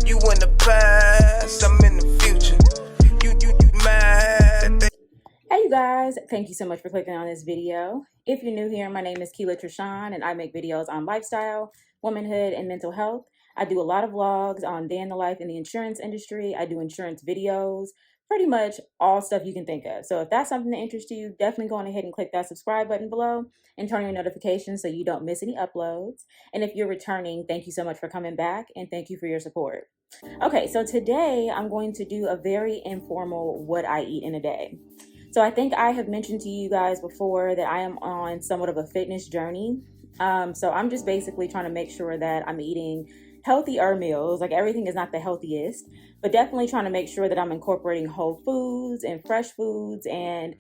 You in the past, I'm in the future. You mad? Hey you guys, thank you so much for clicking on this video. If you're new here, my name is Keela Trishan and I make videos on lifestyle, womanhood, and mental health. I do a lot of vlogs on day in the life in the insurance industry. I do insurance videos, pretty much all stuff you can think of. So if that's something that interests you, definitely go on ahead and click that subscribe button below and turn on your notifications so you don't miss any uploads. And if you're returning, thank you so much for coming back and thank you for your support. Okay, so today I'm going to do a very informal what I eat in a day. So I think I have mentioned to you guys before that I am on somewhat of a fitness journey. So I'm just basically trying to make sure that I'm eating healthier meals. Like everything is not the healthiest, but definitely trying to make sure that I'm incorporating whole foods and fresh foods and,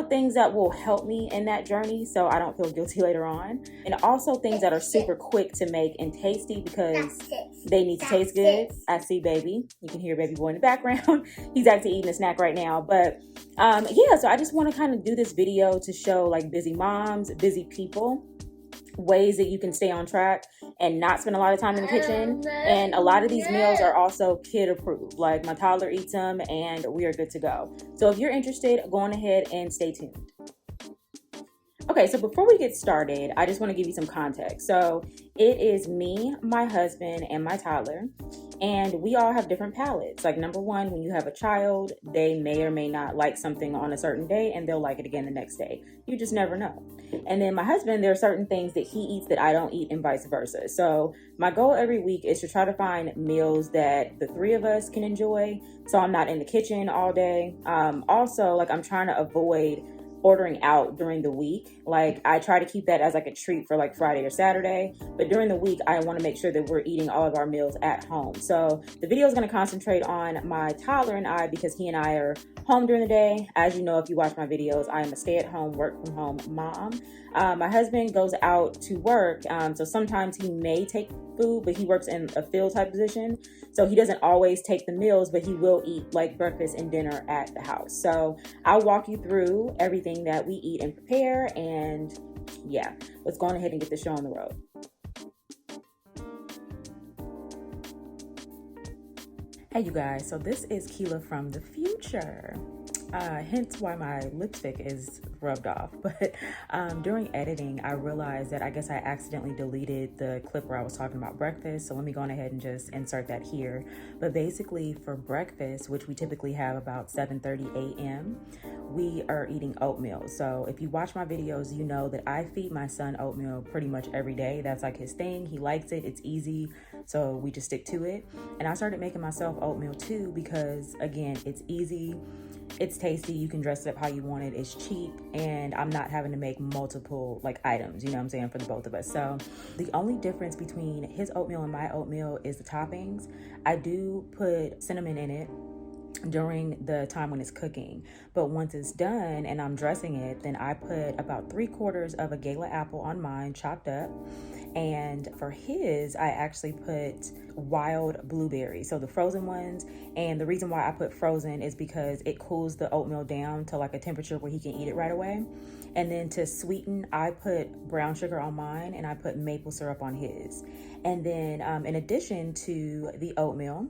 things that will help me in that journey so I don't feel guilty later on. And also things that are super quick to make and tasty because they need to taste good. I see baby. You can hear baby boy in the background. He's actually eating a snack right now. But so I just want to kind of do this video to show like busy moms, busy people, ways that you can stay on track and not spend a lot of time in the kitchen. And a lot of these meals are also kid approved. Like my toddler eats them and we are good to go. So if you're interested, go on ahead and stay tuned. Okay, so before we get started, I just want to give you some context. So it is me, my husband, and my toddler, and we all have different palates. Like number one, when you have a child, they may or may not like something on a certain day and they'll like it again the next day. You just never know. And then my husband, there are certain things that he eats that I don't eat and vice versa. So my goal every week is to try to find meals that the three of us can enjoy. So I'm not in the kitchen all day. Also, like I'm trying to avoid ordering out during the week. Like I try to keep that as like a treat for like Friday or Saturday, but during the week I want to make sure that we're eating all of our meals at home. So the video is going to concentrate on my toddler and I because he and I are home during the day. As you know, if you watch my videos, I am a stay-at-home, work-from-home mom. My husband goes out to work, so sometimes he may take food, but he works in a field type position, so he doesn't always take the meals, but he will eat like breakfast and dinner at the house. So I'll walk you through everything that we eat and prepare, and yeah, let's go on ahead and get this show on the road. Hey you guys, so this is Keela from the future. Hence why my lipstick is rubbed off. But during editing, I realized that I guess I accidentally deleted the clip where I was talking about breakfast. So let me go on ahead and just insert that here. But basically for breakfast, which we typically have about 7:30 a.m., we are eating oatmeal. So if you watch my videos, you know that I feed my son oatmeal pretty much every day. That's like his thing. He likes it. It's easy. So we just stick to it. And I started making myself oatmeal too because, again, it's easy. It's tasty. You can dress it up how you want it. It's cheap. And I'm not having to make multiple like items, you know what I'm saying, for the both of us. So the only difference between his oatmeal and my oatmeal is the toppings. I do put cinnamon in it during the time when it's cooking, but once it's done and I'm dressing it, then I put about 3/4 of a gala apple on mine, chopped up. And for his, I actually put wild blueberries, so the frozen ones. And the reason why I put frozen is because it cools the oatmeal down to like a temperature where he can eat it right away. And then to sweeten, I put brown sugar on mine and I put maple syrup on his. And then in addition to the oatmeal,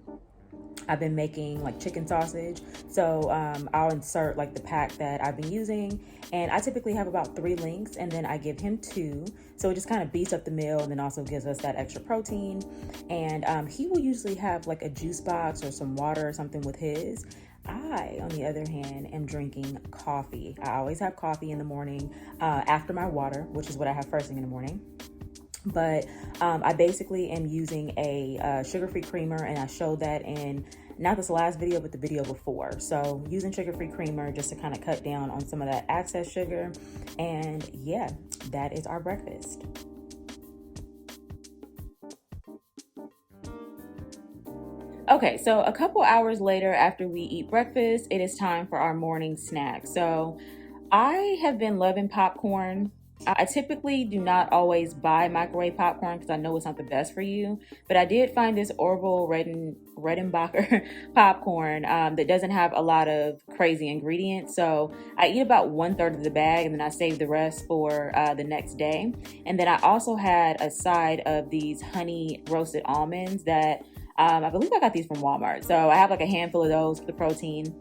I've been making like chicken sausage. So I'll insert like the pack that I've been using, and I typically have about 3 links, and then I give him 2. So it just kind of beats up the meal and then also gives us that extra protein. And he will usually have like a juice box or some water or something with his. I, on the other hand, am drinking coffee. I always have coffee in the morning after my water, which is what I have first thing in the morning. But I basically am using a sugar-free creamer, and I showed that in not this last video, but the video before. So using sugar-free creamer just to kind of cut down on some of that excess sugar. And yeah, that is our breakfast. Okay, so a couple hours later after we eat breakfast, it is time for our morning snack. So I have been loving popcorn. I typically do not always buy microwave popcorn because I know it's not the best for you, but I did find this Orville Redenbacher popcorn that doesn't have a lot of crazy ingredients. So I eat about 1/3 of the bag and then I save the rest for the next day. And then I also had a side of these honey roasted almonds that I believe I got these from Walmart. So I have like a handful of those for the protein.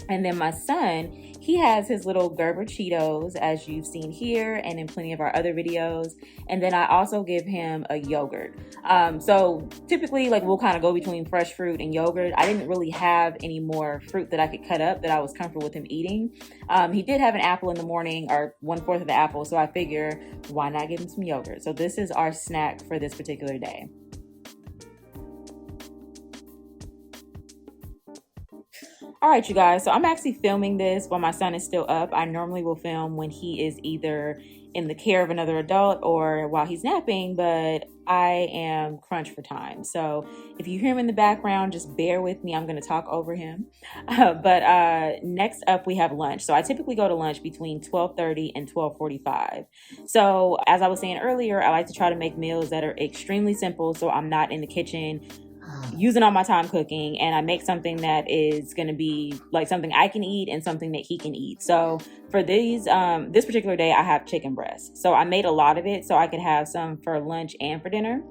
And then my son, he has his little Gerber Cheetos, as you've seen here and in plenty of our other videos. And then I also give him a yogurt. So typically, like, we'll kind of go between fresh fruit and yogurt. I didn't really have any more fruit that I could cut up that I was comfortable with him eating. He did have an apple in the morning, or 1/4 of the apple. So I figure, why not give him some yogurt? So this is our snack for this particular day. All right, you guys, so I'm actually filming this while my son is still up. I normally will film when he is either in the care of another adult or while he's napping, but I am crunched for time. So if you hear him in the background, just bear with me. I'm going to talk over him. But next up, we have lunch. So I typically go to lunch between 12:30 and 12:45. So as I was saying earlier, I like to try to make meals that are extremely simple so I'm not in the kitchen using all my time cooking, and I make something that is going to be like something I can eat and something that he can eat. So for these, this particular day, I have chicken breast. So I made a lot of it so I could have some for lunch and for dinner.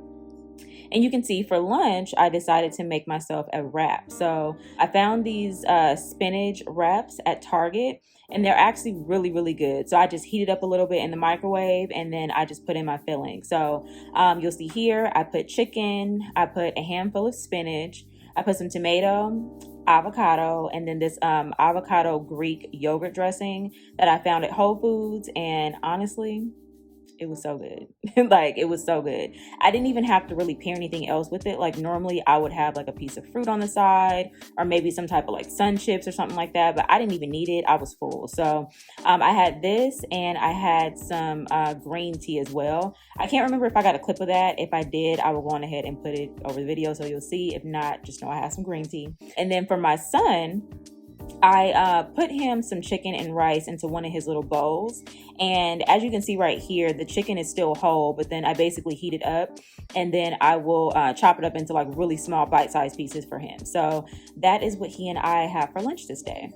And you can see for lunch, I decided to make myself a wrap. So I found these spinach wraps at Target, and they're actually really, really good. So I just heat it up a little bit in the microwave, and then I just put in my filling. So you'll see here, I put chicken, I put a handful of spinach, I put some tomato, avocado, and then this avocado Greek yogurt dressing that I found at Whole Foods. And honestly, it was so good. Like, it was so good. I didn't even have to really pair anything else with it. Like, normally I would have like a piece of fruit on the side or maybe some type of like sun chips or something like that, but I didn't even need it. I was full. So I had this, and I had some green tea as well. I can't remember if I got a clip of that. If I did, I will go on ahead and put it over the video so you'll see. If not, just know I had some green tea. And then for my son, I put him some chicken and rice into one of his little bowls. And as you can see right here, the chicken is still whole, but then I basically heat it up, and then I will chop it up into like really small bite-sized pieces for him. So that is what he and I have for lunch this day.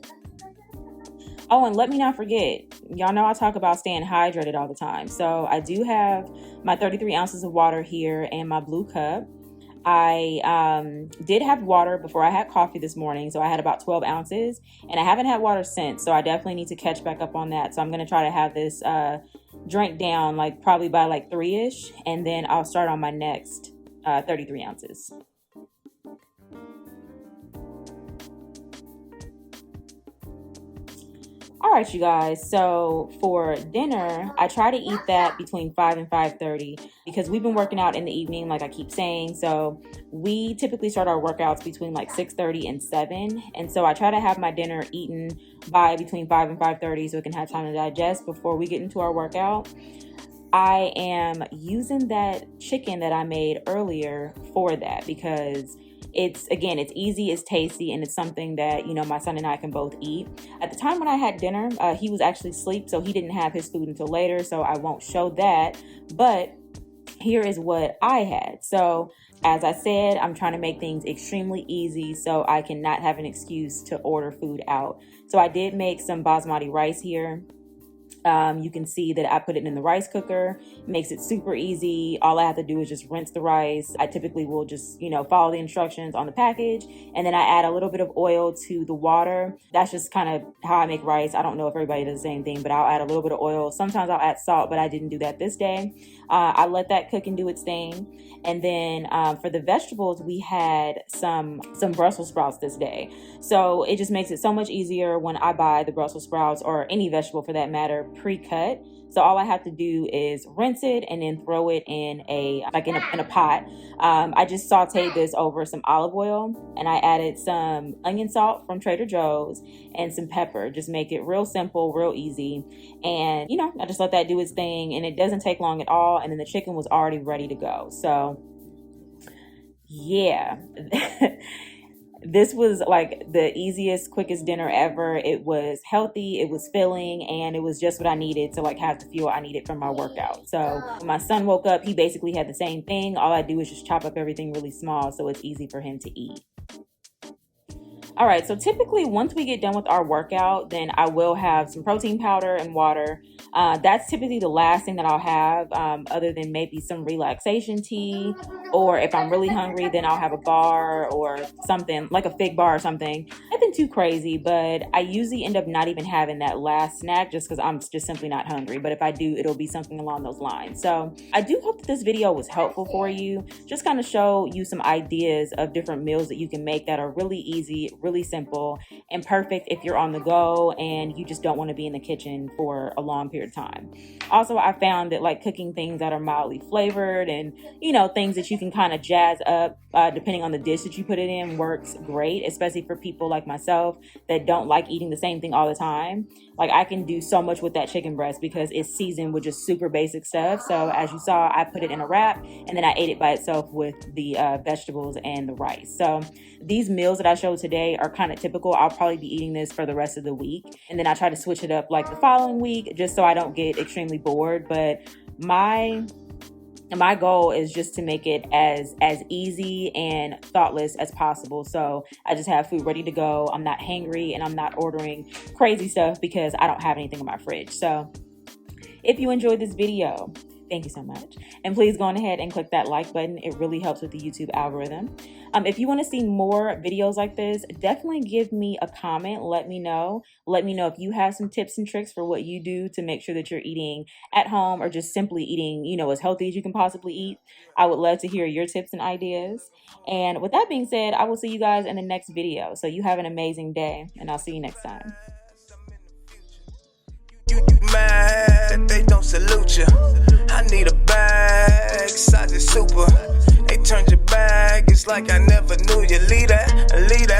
Oh, and let me not forget, y'all know I talk about staying hydrated all the time. So I do have my 33 ounces of water here and my blue cup. I did have water before I had coffee this morning, so I had about 12 ounces, and I haven't had water since, so I definitely need to catch back up on that. So I'm going to try to have this drink down like probably by like 3-ish, and then I'll start on my next 33 ounces. All right, you guys, so for dinner, I try to eat that between 5 and 5:30 because we've been working out in the evening, like I keep saying. So we typically start our workouts between like 6:30 and 7. And so I try to have my dinner eaten by between 5 and 5:30 so it can have time to digest before we get into our workout. I am using that chicken that I made earlier for that because it's easy, it's tasty, and it's something that, you know, my son and I can both eat. At the time when I had dinner, he was actually asleep, so he didn't have his food until later, so I won't show that. But here is what I had. So as I said, I'm trying to make things extremely easy so I can not have an excuse to order food out. So I did make some basmati rice here. You can see that I put it in the rice cooker. It makes it super easy. All I have to do is just rinse the rice. I typically will just, you know, follow the instructions on the package. And then I add a little bit of oil to the water. That's just kind of how I make rice. I don't know if everybody does the same thing, but I'll add a little bit of oil. Sometimes I'll add salt, but I didn't do that this day. I let that cook and do its thing. And then for the vegetables, we had some Brussels sprouts this day. So it just makes it so much easier when I buy the Brussels sprouts, or any vegetable for that matter, pre-cut. So all I have to do is rinse it and then throw it in a pot. I just sauteed this over some olive oil, and I added some onion salt from Trader Joe's and some pepper. Just make it real simple, real easy. And, you know, I just let that do its thing, and it doesn't take long at all. And then the chicken was already ready to go. So yeah. This was like the easiest, quickest dinner ever. It was healthy, it was filling, and it was just what I needed to like have the fuel I needed from my workout. So when my son woke up, he basically had the same thing. All I do is just chop up everything really small so it's easy for him to eat. All right, so typically once we get done with our workout, then I will have some protein powder and water. That's typically the last thing that I'll have, other than maybe some relaxation tea Or if I'm really hungry, then I'll have a bar or something, like a fig bar or something. Nothing too crazy, but I usually end up not even having that last snack just because I'm just simply not hungry. But if I do, it'll be something along those lines. So I do hope that this video was helpful for you. Just kind of show you some ideas of different meals that you can make that are really easy, really simple, and perfect if you're on the go and you just don't want to be in the kitchen for a long period of time. Also, I found that like cooking things that are mildly flavored and, you know, things that you can kind of jazz up depending on the dish that you put it in works great, especially for people like myself that don't like eating the same thing all the time. Like I can do so much with that chicken breast because it's seasoned with just super basic stuff. So as you saw, I put it in a wrap and then I ate it by itself with the vegetables and the rice. So these meals that I showed today are kind of typical. I'll probably be eating this for the rest of the week. And then I try to switch it up like the following week just so I don't get extremely bored. But my goal is just to make it as easy and thoughtless as possible. So I just have food ready to go. I'm not hangry and I'm not ordering crazy stuff because I don't have anything in my fridge. So if you enjoyed this video, thank you so much. And please go on ahead and click that like button. It really helps with the YouTube algorithm. If you want to see more videos like this, definitely give me a comment. Let me know. Let me know if you have some tips and tricks for what you do to make sure that you're eating at home or just simply eating, you know, as healthy as you can possibly eat. I would love to hear your tips and ideas. And with that being said, I will see you guys in the next video. So you have an amazing day and I'll see you next time. You mad, they don't salute you. I need a bag, size is super. They turned your bag, it's like I never knew you. Leave that.